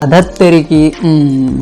आदत तेरी की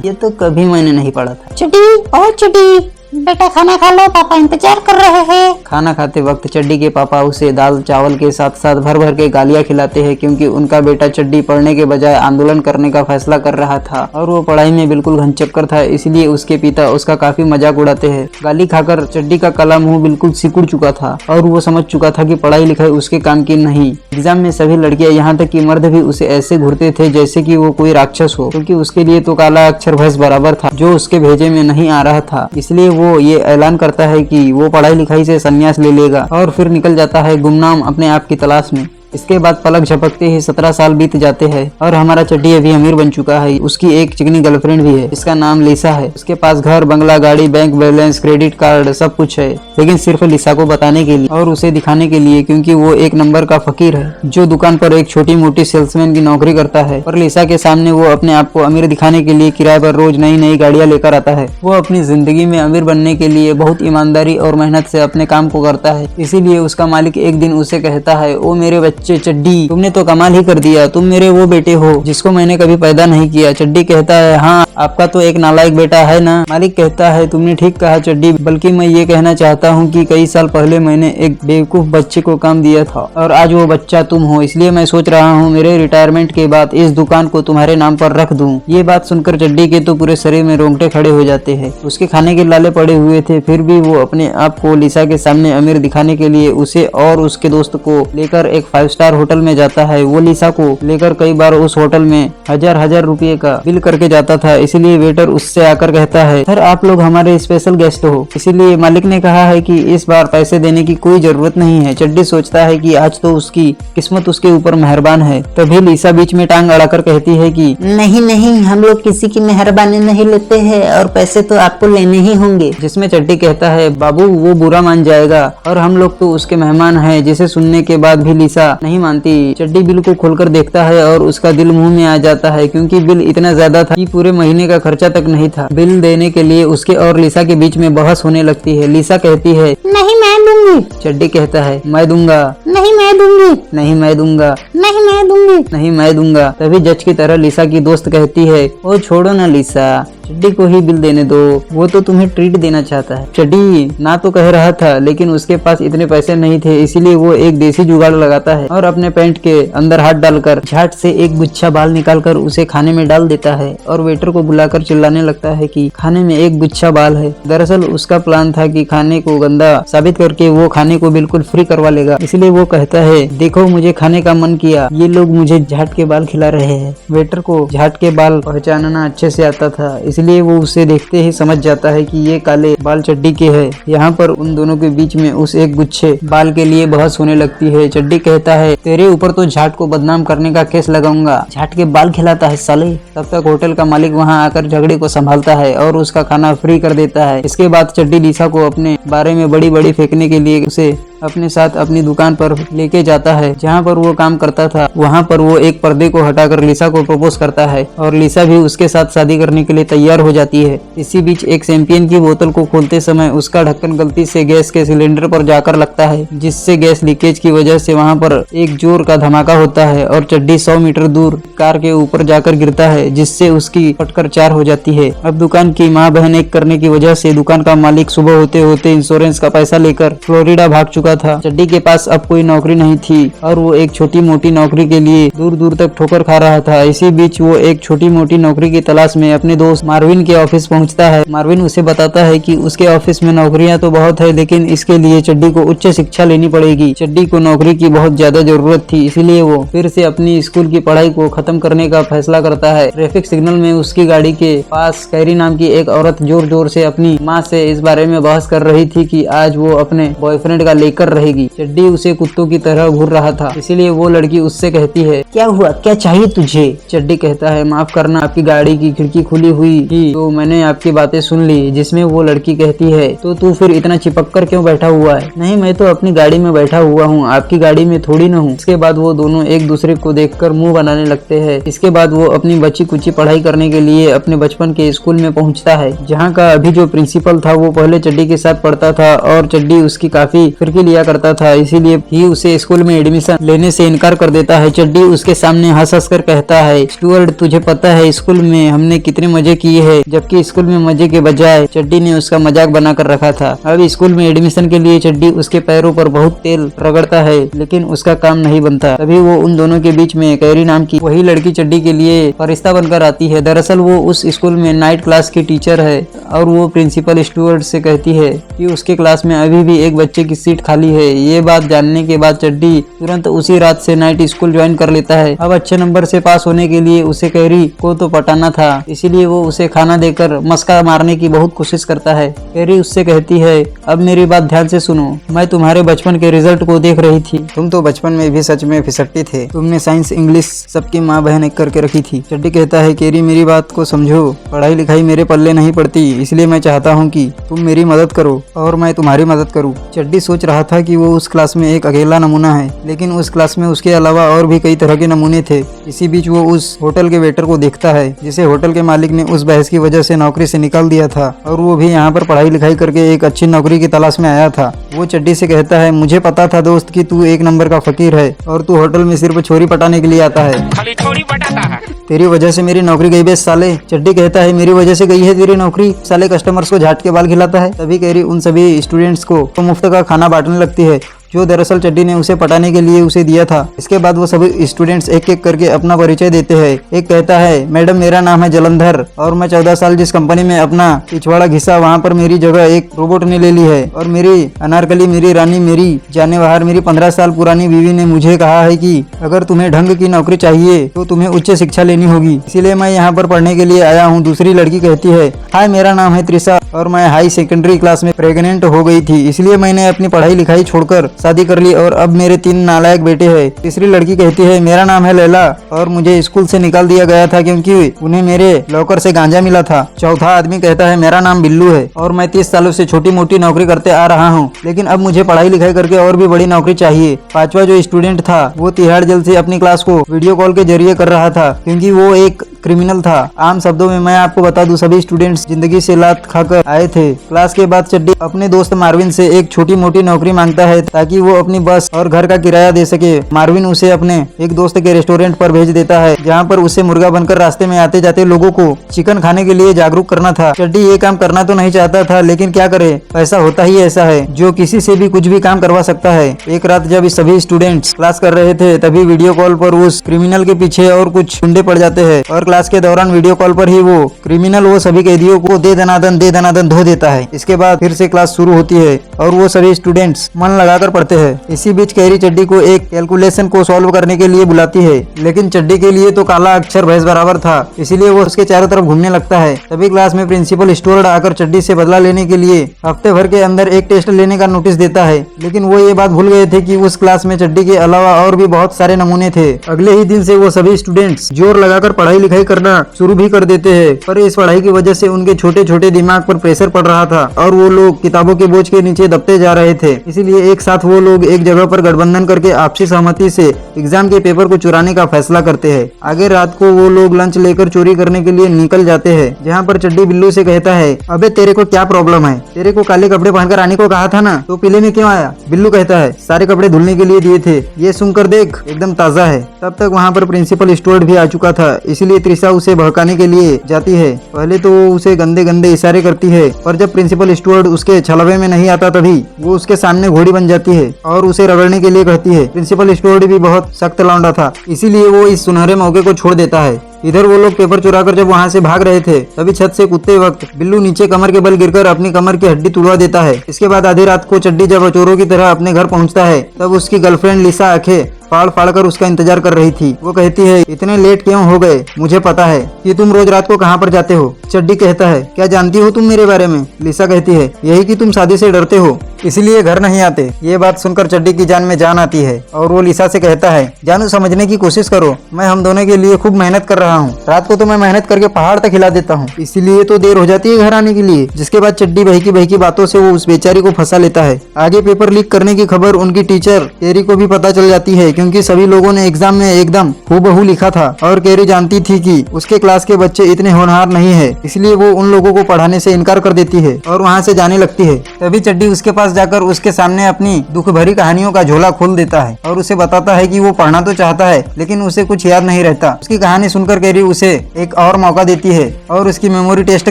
ये तो कभी मैंने नहीं पढ़ा था। चड्डी ओ चड्डी, बेटा खाना खा लो, पापा इंतजार कर रहे हैं। खाना खाते वक्त चड्डी के पापा उसे दाल चावल के साथ साथ भर भर के गालियां खिलाते हैं क्योंकि उनका बेटा चड्डी पढ़ने के बजाय आंदोलन करने का फैसला कर रहा था और वो पढ़ाई में बिल्कुल घनचक्कर था, इसलिए उसके पिता उसका काफी मजाक उड़ाते हैं। गाली खाकर चड्डी का काला मुंह बिल्कुल सिकुड़ चुका था और वो समझ चुका था कि पढ़ाई लिखाई उसके काम की नहीं। एग्जाम में सभी लड़कियां यहाँ तक कि मर्द भी उसे ऐसे घूरते थे जैसे कि वो कोई राक्षस हो, क्योंकि उसके लिए तो काला अक्षर भैंस बराबर था जो उसके भेजे में नहीं आ रहा था। इसलिए वो ये ऐलान करता है कि वो पढ़ाई लिखाई से संन्यास ले लेगा और फिर निकल जाता है गुमनाम अपने आप की तलाश में। इसके बाद पलक झपकते ही 17 साल बीत जाते हैं और हमारा चड्डी अभी अमीर बन चुका है। उसकी एक चिकनी गर्लफ्रेंड भी है जिसका नाम लिसा है। उसके पास घर बंगला गाड़ी बैंक बैलेंस क्रेडिट कार्ड सब कुछ है, लेकिन सिर्फ लिसा को बताने के लिए और उसे दिखाने के लिए, क्योंकि वो एक नंबर का फकीर है जो दुकान पर एक छोटी मोटी सेल्समैन की नौकरी करता है। और लिसा के सामने वो अपने आप को अमीर दिखाने के लिए किराए पर रोज नई नई गाड़ियां लेकर आता है। वो अपनी जिंदगी में अमीर बनने के लिए बहुत ईमानदारी और मेहनत से अपने काम को करता है। इसीलिए उसका मालिक एक दिन उसे कहता है, ओ मेरे बच्चे चड्डी, तुमने तो कमाल ही कर दिया, तुम मेरे वो बेटे हो जिसको मैंने कभी पैदा नहीं किया। चड्डी कहता है, हाँ आपका तो एक नालायक बेटा है ना। मालिक कहता है, तुमने ठीक कहा चड्डी, बल्कि मैं ये कहना चाहता हूँ कि कई साल पहले मैंने एक बेवकूफ बच्चे को काम दिया था और आज वो बच्चा तुम हो। इसलिए मैं सोच रहा हूँ मेरे रिटायरमेंट के बाद इस दुकान को तुम्हारे नाम पर रख दूँ। ये बात सुनकर चड्डी के तो पूरे शरीर में रोंगटे खड़े हो जाते हैं। उसके खाने के लाले पड़े हुए थे, फिर भी वो अपने आप को लिसा के सामने अमीर दिखाने के लिए उसे और उसके दोस्त को लेकर एक 5 स्टार होटल में जाता है। वो लिसा को लेकर कई बार उस होटल में हजार रुपए का बिल करके जाता था। इसीलिए वेटर उससे आकर कहता है, सर आप लोग हमारे स्पेशल गेस्ट हो, इसीलिए मालिक ने कहा है कि इस बार पैसे देने की कोई जरूरत नहीं है। चड्डी सोचता है कि आज तो उसकी किस्मत उसके ऊपर मेहरबान है। तभी लिसा बीच में टांग अड़ाकर कहती है कि नहीं नहीं, हम लोग किसी की मेहरबानी नहीं लेते हैं और पैसे तो आपको लेने ही होंगे। जिसमें चड्डी कहता है, बाबू वो बुरा मान जाएगा और हम लोग तो उसके मेहमान हैं। जिसे सुनने के बाद भी लिसा नहीं मानती। चड्डी बिल को खोलकर देखता है और उसका दिल मुंह में आ जाता है, क्योंकि बिल इतना ज्यादा था कि पूरे महीने का खर्चा तक नहीं था। बिल देने के लिए उसके और लिसा के बीच में बहस होने लगती है। लिसा कहती है, नहीं मैं दूंगी। चड्डी कहता है, मैं दूंगा। नहीं मैं दूंगी। नहीं मैं दूंगा। नहीं मैं दूंगी। नहीं मैं दूंगा। तभी जज की तरह लिसा की दोस्त कहती है, ओ छोड़ो ना लिसा, चड्डी को ही बिल देने दो, वो तो तुम्हें ट्रीट देना चाहता है। चड्डी ना तो कह रहा था, लेकिन उसके पास इतने पैसे नहीं थे, इसीलिए वो एक देसी जुगाड़ लगाता है और अपने पैंट के अंदर हाथ डालकर झाट से एक गुच्छा बाल निकालकर उसे खाने में डाल देता है और वेटर को बुलाकर चिल्लाने लगता है कि खाने में एक गुच्छा बाल है। दरअसल उसका प्लान था कि खाने को गंदा साबित करके वो खाने को बिल्कुल फ्री करवा लेगा। इसलिए वो कहता है, देखो मुझे खाने का मन किया, ये लोग मुझे झाट के बाल खिला रहे हैं। वेटर को झाट के बाल पहचानना अच्छे से आता था, इसलिए वो उसे देखते ही समझ जाता है कि ये काले बाल चड्डी के हैं। यहाँ पर उन दोनों के बीच में उस एक गुच्छे बाल के लिए बहस होने लगती है। चड्डी कहता है, तेरे ऊपर तो झाट को बदनाम करने का केस लगाऊंगा, झाट के बाल खिलाता है साले। तब तक होटल का मालिक वहाँ आकर झगड़े को संभालता है और उसका खाना फ्री कर देता है। इसके बाद चड्डी लिसा को अपने बारे में बड़ी फेंकने के लिए उसे अपने साथ अपनी दुकान पर लेके जाता है। जहाँ पर वो काम करता था वहाँ पर वो एक पर्दे को हटाकर लिसा को प्रपोज करता है और लिसा भी उसके साथ शादी करने के लिए तैयार हो जाती है। इसी बीच एक चैंपियन की बोतल को खोलते समय उसका ढक्कन गलती से गैस के सिलेंडर पर जाकर लगता है, जिससे गैस लीकेज की वजह से वहाँ पर एक जोर का धमाका होता है और चड्डी 100 मीटर दूर कार के ऊपर जाकर गिरता है, जिससे उसकी फटकर 4 हो जाती है। अब दुकान की माँ बहन एक करने की वजह से दुकान का मालिक सुबह होते होते इंश्योरेंस का पैसा लेकर फ्लोरिडा भाग चुका था। चड्डी के पास अब कोई नौकरी नहीं थी और वो एक छोटी मोटी नौकरी के लिए दूर दूर तक ठोकर खा रहा था। इसी बीच वो एक छोटी मोटी नौकरी की तलाश में अपने दोस्त मार्विन के ऑफिस पहुंचता है। मार्विन उसे बताता है कि उसके ऑफिस में नौकरियां तो बहुत है, लेकिन इसके लिए चड्डी को उच्च शिक्षा लेनी पड़ेगी। चड्डी को नौकरी की बहुत ज्यादा जरूरत थी, इसीलिए वो फिर से अपनी स्कूल की पढ़ाई को खत्म करने का फैसला करता है। ट्रैफिक सिग्नल में उसकी गाड़ी के पास कैरी नाम की एक औरत जोर जोर से अपनी माँ से इस बारे में बहस कर रही थी कि आज वो अपने बॉयफ्रेंड का लेकर रहेगी। चड्डी उसे कुत्तों की तरह घूर रहा था, इसीलिए वो लड़की उससे कहती है, क्या हुआ, क्या चाहिए तुझे। चड्डी कहता है, माफ करना, आपकी गाड़ी की खिड़की खुली हुई थी तो मैंने आपकी बातें सुन ली। जिसमें वो लड़की कहती है, तो तू फिर इतना चिपक कर क्यों बैठा हुआ है। नहीं मैं तो अपनी गाड़ी में बैठा हुआ हूँ, आपकी गाड़ी में थोड़ी ना हूँ। इसके बाद वो दोनों एक दूसरे को देखकर मुंह बनाने लगते हैं। इसके बाद वो अपनी बच्ची कुची पढ़ाई करने के लिए अपने बचपन के स्कूल में पहुँचता है, जहाँ का अभी जो प्रिंसिपल था वो पहले चड्डी के साथ पढ़ता था और चड्डी उसकी काफी फिरकी लिया करता था, इसीलिए ही उसे स्कूल में एडमिशन लेने से इनकार कर देता है। चड्डी उसके सामने हंस हंस कर कहता है, स्टुअर्ट तुझे पता है स्कूल में हमने कितने मजे किए हैं, जबकि स्कूल में मजे के बजाय चड्डी ने उसका मजाक बना कर रखा था। अब स्कूल में एडमिशन के लिए चड्डी उसके पैरों पर बहुत तेल रगड़ता है, लेकिन उसका काम नहीं बनता। तभी वो उन दोनों के बीच में कैरी नाम की वही लड़की चड्डी के लिए फरिश्ता बनकर आती है। दरअसल वो उस स्कूल में नाइट क्लास की टीचर है और वो प्रिंसिपल स्टुअर्ट से कहती है कि उसके क्लास में अभी भी एक बच्चे की सीट खाली है। ये बात जानने के बाद चड्डी तुरंत उसी रात से नाइट स्कूल ज्वाइन कर लेता है। अब अच्छे नंबर से पास होने के लिए उसे कैरी को तो पटाना था, इसीलिए वो उसे खाना देकर मस्का मारने की बहुत कोशिश करता है। कैरी उससे कहती है, अब मेरी बात ध्यान से सुनो, मैं तुम्हारे बचपन के रिजल्ट को देख रही थी। तुम तो बचपन में भी सच में फिसकते थे, तुमने साइंस इंग्लिश सबकी माँ बहन एक करके रखी थी। चड्डी कहता है, कैरी मेरी बात को समझो, पढ़ाई लिखाई मेरे पल्ले नहीं पड़ती, इसलिए मैं चाहता हूँ कि तुम मेरी मदद करो और मैं तुम्हारी मदद करूँ। चड्डी सोच रहा था कि वो उस क्लास में एक अकेला नमूना है, लेकिन उस क्लास में उसके अलावा और भी कई तरह के नमूने थे। इसी बीच वो उस होटल के वेटर को देखता है, जिसे होटल के मालिक ने उस बहस की वजह से नौकरी से निकाल दिया था और वो भी यहाँ पर पढ़ाई लिखाई करके एक अच्छी नौकरी की तलाश में आया था। वो चड्डी से कहता है, मुझे पता था दोस्त कि तू एक नंबर का फकीर है और तू होटल में सिर्फ छोरी पटाने के लिए आता है, खाली छोरी पटाता है। तेरी वजह से मेरी नौकरी गई बे साले। चड्डी कहता है, मेरी वजह से गई है तेरी नौकरी, साले कस्टमर्स को झाट के बाल खिलाता है। तभी कैरी उन सभी स्टूडेंट्स को मुफ्त का खाना बांटने लगती है, जो दरअसल चड्डी ने उसे पटाने के लिए उसे दिया था। इसके बाद वो सभी स्टूडेंट्स एक एक करके अपना परिचय देते हैं। एक कहता है, मैडम मेरा नाम है जलंधर और मैं 14 साल जिस कंपनी में अपना पिछवाड़ा घिसा वहाँ पर मेरी जगह एक रोबोट ने ले ली है और मेरी अनारकली मेरी रानी मेरी जाने बाहर मेरी 15 साल पुरानी बीवी ने मुझे कहा है कि अगर तुम्हें ढंग की नौकरी चाहिए तो तुम्हें उच्च शिक्षा लेनी होगी, इसीलिए मैं यहाँ पर पढ़ने के लिए आया हूँ। दूसरी लड़की कहती है, हाय मेरा नाम है त्रिशा और मैं हाई सेकेंडरी क्लास में प्रेग्नेंट हो गई थी, इसलिए मैंने अपनी पढ़ाई लिखाई छोड़कर शादी कर ली और अब मेरे 3 नालायक बेटे हैं। तीसरी लड़की कहती है, मेरा नाम है लैला और मुझे स्कूल से निकाल दिया गया था क्योंकि उन्हें मेरे लॉकर से गांजा मिला था। चौथा आदमी कहता है, मेरा नाम बिल्लू है और मैं 30 सालों से छोटी मोटी नौकरी करते आ रहा हूँ, लेकिन अब मुझे पढ़ाई लिखाई करके और भी बड़ी नौकरी चाहिए। पांचवा जो स्टूडेंट था वो तिहाड़ जेल से अपनी क्लास को वीडियो कॉल के जरिए कर रहा था क्योंकि वो एक क्रिमिनल था। आम शब्दों में मैं आपको बता दूं, सभी स्टूडेंट्स जिंदगी से लात खाकर आए थे। क्लास के बाद चड्डी अपने दोस्त मार्विन से एक छोटी मोटी नौकरी मांगता है ताकि वो अपनी बस और घर का किराया दे सके। मार्विन उसे अपने एक दोस्त के रेस्टोरेंट पर भेज देता है जहाँ पर उसे मुर्गा बनकर रास्ते में आते जाते लोगों को चिकन खाने के लिए जागरूक करना था। चड्डी ये काम करना तो नहीं चाहता था, लेकिन क्या करे, पैसा होता ही ऐसा है जो किसी से भी कुछ भी काम करवा सकता है। एक रात जब सभी स्टूडेंट्स क्लास कर रहे थे तभी वीडियो कॉल पर उस क्रिमिनल के पीछे और कुछ गुंडे पड़ जाते हैं और क्लास के दौरान वीडियो कॉल पर ही वो क्रिमिनल वो सभी कैदियों को दे दनादन धो देता है। इसके बाद फिर से क्लास शुरू होती है और वो सभी स्टूडेंट्स मन लगाकर पढ़ते हैं। इसी बीच कैरी चड्डी को एक कैलकुलेशन को सॉल्व करने के लिए बुलाती है, लेकिन चड्डी के लिए तो काला अक्षर भैंस बराबर था, इसीलिए वो उसके चारों तरफ घूमने लगता है। तभी क्लास में प्रिंसिपल स्टुअर्ट आकर चड्डी से बदला लेने के लिए हफ्ते भर के अंदर एक टेस्ट लेने का नोटिस देता है, लेकिन वो ये बात भूल गए थे कि उस क्लास में चड्डी के अलावा और भी बहुत सारे नमूने थे। अगले ही दिन से वो सभी स्टूडेंट्स जोर लगाकर पढ़ाई लिखाई करना शुरू भी कर देते हैं, पर इस पढ़ाई की वजह से उनके छोटे छोटे दिमाग पर प्रेशर पड़ रहा था और वो लोग किताबों के बोझ के नीचे दबते जा रहे थे। इसीलिए एक साथ वो लोग एक जगह पर गठबंधन करके आपसी सहमति से एग्जाम के पेपर को चुराने का फैसला करते हैं। आगे रात को वो लोग लंच लेकर चोरी करने के लिए निकल जाते हैं, जहाँ पर चड्डी बिल्लू से कहता है, अबे तेरे को क्या प्रॉब्लम है, तेरे को काले कपड़े पहनकर आने को कहा था ना, तो पीले में क्यों आया। बिल्लू कहता है, सारे कपड़े धुलने के लिए दिए थे, ये सुनकर देख एकदम ताजा है। तब तक वहाँ पर प्रिंसिपल स्टुअर्ट भी आ चुका था, इसलिए त्रिशा उसे भड़काने के लिए जाती है। पहले तो वो उसे गंदे गंदे इशारे करती है, पर जब प्रिंसिपल स्टुअर्ट उसके छलवे में नहीं आता तभी वो उसके सामने घोड़ी बन जाती है और उसे रगड़ने के लिए कहती है। प्रिंसिपल स्टुअर्ट भी बहुत सख्त लौंडा था, इसीलिए वो इस सुनहरे मौके को छोड़ देता है। इधर वो लोग पेपर चुराकर जब वहाँ से भाग रहे थे तभी छत से कूदते वक्त बिल्लू नीचे कमर के बल गिरकर अपनी कमर की हड्डी तुड़वा देता है। इसके बाद आधी रात को चड्डी जब चोरों की तरह अपने घर पहुँचता है तब उसकी गर्लफ्रेंड लिसा आंखें फाड़ फाड़ कर उसका इंतजार कर रही थी। वो कहती है, इतने लेट क्यों हो गए, मुझे पता है कि तुम रोज रात को कहाँ पर जाते हो। चड्डी कहता है, क्या जानती हो तुम मेरे बारे में। लिसा कहती है, यही कि तुम शादी से डरते हो इसलिए घर नहीं आते। ये बात सुनकर चड्डी की जान में जान आती है और वो लिसा से कहता है, जानू समझने की कोशिश करो, मैं हम दोनों के लिए खूब मेहनत कर रहा हूँ, रात को तो मैं मेहनत करके पहाड़ तक हिला देता हूँ, इसीलिए तो देर हो जाती है घर आने के लिए। जिसके बाद चड्डी बहकी बातों से वो उस बेचारी को फंसा लेता है। आगे पेपर लीक करने की खबर उनकी टीचर कैरी को भी पता चल जाती है, क्योंकि सभी लोगों ने एग्जाम में एकदम हूबहू लिखा था और कैरी जानती थी कि उसके क्लास के बच्चे इतने होनहार नहीं है, इसलिए वो उन लोगों को पढ़ाने से इनकार कर देती है और वहाँ से जाने लगती है। तभी चड्डी उसके पास पास जाकर उसके सामने अपनी दुख भरी कहानियों का झोला खोल देता है और उसे बताता है कि वो पढ़ना तो चाहता है लेकिन उसे कुछ याद नहीं रहता। उसकी कहानी सुनकर कैरी उसे एक और मौका देती है और उसकी मेमोरी टेस्ट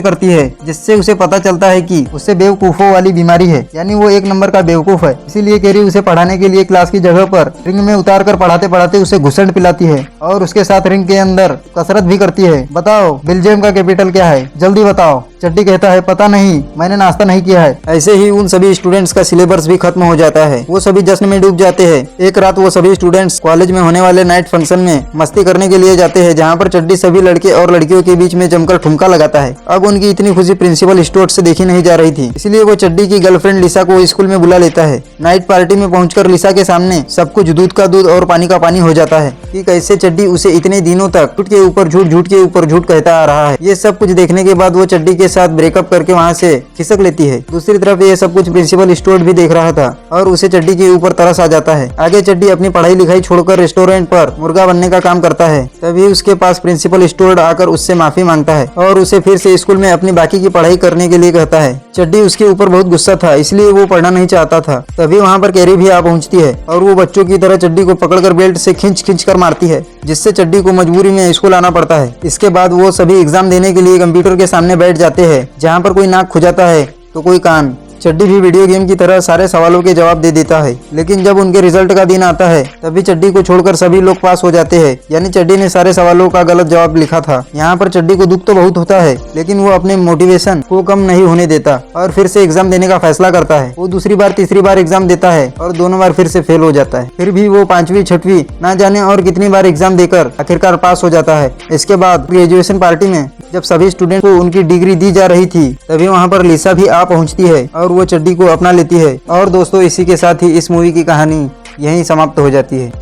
करती है, जिससे उसे पता चलता है कि उसे बेवकूफों वाली बीमारी है, यानी वो एक नंबर का बेवकूफ है। इसीलिए कैरी उसे पढ़ाने के लिए क्लास की जगह पर रिंग में उतार कर पढ़ाते पढ़ाते उसे घुसड़ पिलाती है और उसके साथ रिंग के अंदर कसरत भी करती है। बताओ बेल्जियम का कैपिटल क्या है, जल्दी बताओ। चड्डी कहता है पता नहीं, मैंने नाश्ता नहीं किया है। ऐसे ही उन सभी स्टूडेंट्स का सिलेबस भी खत्म हो जाता है। वो सभी जश्न में डूब जाते हैं। एक रात वो सभी स्टूडेंट्स कॉलेज में होने वाले नाइट फंक्शन में मस्ती करने के लिए जाते हैं, जहाँ पर चड्डी सभी लड़के और लड़कियों के बीच में जमकर ठुमका लगाता है। अब उनकी इतनी खुशी प्रिंसिपल स्टोर से देखी नहीं जा रही थी, इसलिए वो चड्डी की गर्लफ्रेंड लिसा को स्कूल में बुला लेता है। नाइट पार्टी में पहुंचकर लिसा के सामने सब कुछ दूध का दूध और पानी का पानी हो जाता है कि कैसे चड्डी उसे इतने दिनों तक झूठ के ऊपर झूठ, झूठ के ऊपर झूठ कहता आ रहा है। ये सब कुछ देखने के बाद वो चड्डी के साथ ब्रेकअप करके वहाँ से खिसक लेती है। दूसरी तरफ ये सब कुछ प्रिंसिपल स्टोर भी देख रहा था और उसे चड्डी के ऊपर तरस आ जाता है। आगे चड्डी अपनी पढ़ाई लिखाई छोड़कर रेस्टोरेंट पर मुर्गा बनने का काम करता है। तभी उसके पास प्रिंसिपल स्टोर आकर उससे माफी मांगता है और उसे फिर से स्कूल में अपनी बाकी की पढ़ाई करने के लिए कहता है। चड्डी उसके ऊपर बहुत गुस्सा था, इसलिए वो पढ़ना नहीं चाहता था। तभी वहाँ पर कैरी भी आ पहुँचती है और वो बच्चों की तरह चड्डी को पकड़कर बेल्ट से खींच कर मारती है, जिससे चड्डी को मजबूरी में स्कूल आना पड़ता है। इसके बाद वो सभी एग्जाम देने के लिए कंप्यूटर के सामने बैठ जाते हैं, जहाँ पर कोई नाक खुजाता है तो कोई कान। चड्डी भी वीडियो गेम की तरह सारे सवालों के जवाब दे देता है, लेकिन जब उनके रिजल्ट का दिन आता है तभी चड्डी को छोड़कर सभी लोग पास हो जाते हैं। यानी चड्डी ने सारे सवालों का गलत जवाब लिखा था। यहाँ पर चड्डी को दुख तो बहुत होता है, लेकिन वो अपने मोटिवेशन को कम नहीं होने देता और फिर से एग्जाम देने का फैसला करता है। वो दूसरी बार तीसरी बार एग्जाम देता है और दोनों बार फिर से फेल हो जाता है। फिर भी वो 5वीं 6वीं ना जाने और कितनी बार एग्जाम देकर आखिरकार पास हो जाता है। इसके बाद ग्रेजुएशन पार्टी में जब सभी स्टूडेंट को उनकी डिग्री दी जा रही थी, तभी वहाँ पर लिसा भी आ पहुँचती है और वो चड्डी को अपना लेती है। और दोस्तों, इसी के साथ ही इस मूवी की कहानी यहीं समाप्त हो जाती है।